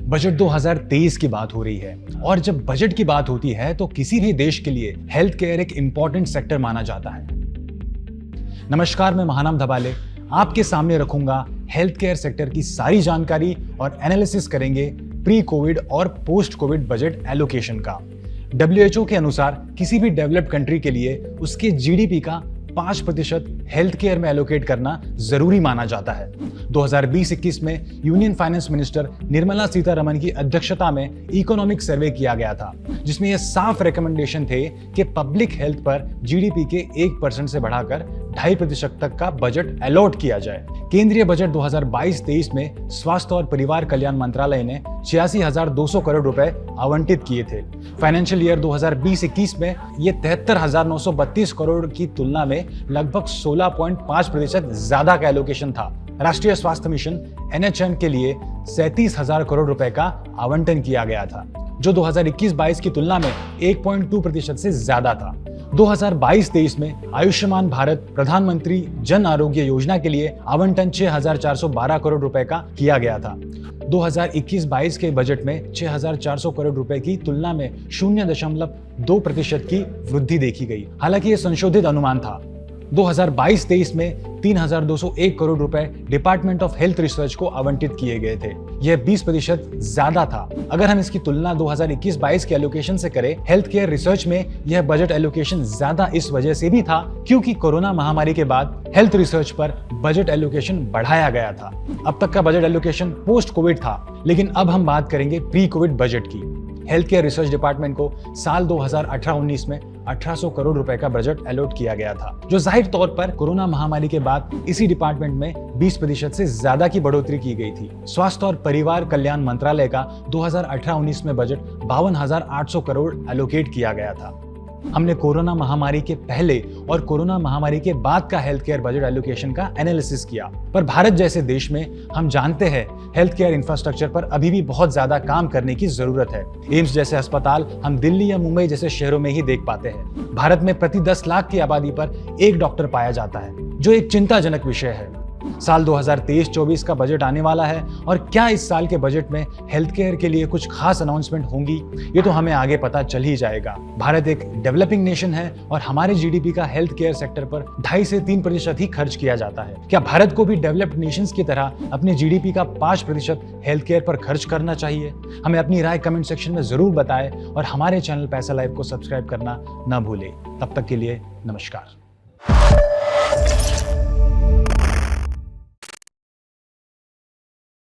Budget 2023 की बात हो रही है और जब बजट की बात होती है तो किसी भी देश के लिए हेल्थ केयर एक इंपॉर्टेंट सेक्टर माना जाता है। नमस्कार, मैं महानाम धबाले आपके सामने रखूंगा हेल्थ केयर सेक्टर की सारी जानकारी और एनालिसिस करेंगे प्री कोविड और पोस्ट कोविड बजट एलोकेशन का। WHO के अनुसार किसी भी डेवलप्ड कंट्री के लिए उसके जीडीपी का 5% हेल्थ केयर में एलोकेट करना जरूरी माना जाता है। 2020-21 में union finance minister Nirmala Sitharaman की अध्यक्षता में इकोनॉमिक सर्वे किया गया था, जिसमें यह साफ रिकमेंडेशन थे कि पब्लिक हेल्थ पर जीडीपी के 1% से बढ़ाकर 2.5% तक का बजट अलॉट किया जाए। केंद्रीय बजट 2022-23 में स्वास्थ्य और परिवार कल्याण मंत्रालय ने 86,200 करोड़ रुपए आवंटित किए थे। फाइनेंशियल ईयर 2020-21 में ये 73,932 करोड़ की तुलना में लगभग 16.5% ज्यादा का एलोकेशन था। राष्ट्रीय स्वास्थ्य मिशन NHM के लिए 37,000 करोड़ रुपए का आवंटन किया गया था, जो 2021-22 की तुलना में 1.2% से ज्यादा था। 2022-23 में आयुष्मान भारत प्रधानमंत्री जन आरोग्य योजना के लिए आवंटन 6,412 करोड़ रुपए का किया गया था। 2021-22 के बजट में 6,400 करोड़ रुपए की तुलना में 0.2% की वृद्धि देखी गई। हालांकि यह संशोधित अनुमान था। 2022-23 में 3,201 करोड़ रुपए डिपार्टमेंट ऑफ हेल्थ रिसर्च को आवंटित किए गए थे। यह 20% ज्यादा था। अगर हम इसकी तुलना 2021-22 के एलोकेशन से करें, हेल्थ केयर रिसर्च में यह बजट एलोकेशन ज्यादा इस वजह से भी था क्योंकि कोरोना महामारी के बाद हेल्थ रिसर्च पर बजट एलोकेशन बढ़ाया गया था। अब तक का बजट एलोकेशन पोस्ट कोविड था, लेकिन अब हम बात करेंगे प्री कोविड बजट की। हेल्थ केयर रिसर्च डिपार्टमेंट को साल 2018-19 में 1,800 करोड़ रुपए का बजट अलॉट किया गया था, जो जाहिर तौर पर कोरोना महामारी के बाद इसी डिपार्टमेंट में 20% से ज्यादा की बढ़ोतरी की गई थी। स्वास्थ्य और परिवार कल्याण मंत्रालय का 2018-19 में बजट 52,800 करोड़ एलोकेट किया गया था। हमने कोरोना महामारी के पहले और कोरोना महामारी के बाद का हेल्थ केयर बजट एलोकेशन का एनालिसिस किया, पर भारत जैसे देश में हम जानते हैं हेल्थ केयर इंफ्रास्ट्रक्चर पर अभी भी बहुत ज्यादा काम करने की जरूरत है। एम्स जैसे अस्पताल हम दिल्ली या मुंबई जैसे शहरों में ही देख पाते हैं। भारत में प्रति 10 लाख की आबादी पर एक डॉक्टर पाया जाता है, जो एक चिंताजनक विषय है। साल 2023-24 का बजट आने वाला है और क्या इस साल के बजट में हेल्थ केयर के लिए कुछ खास अनाउंसमेंट होंगी, ये तो हमें आगे पता चल ही जाएगा। भारत एक डेवलपिंग नेशन है और हमारे जीडीपी का हेल्थ केयर सेक्टर पर 2.5 से 3% ही खर्च किया जाता है। क्या भारत को भी डेवलप्ड नेशंस की तरह अपने जीडीपी का 5% हेल्थ केयर पर खर्च करना चाहिए? हमें अपनी राय कमेंट सेक्शन में जरूर बताएं और हमारे चैनल पैसा लाइव को सब्सक्राइब करना न भूलें। तब तक के लिए नमस्कार।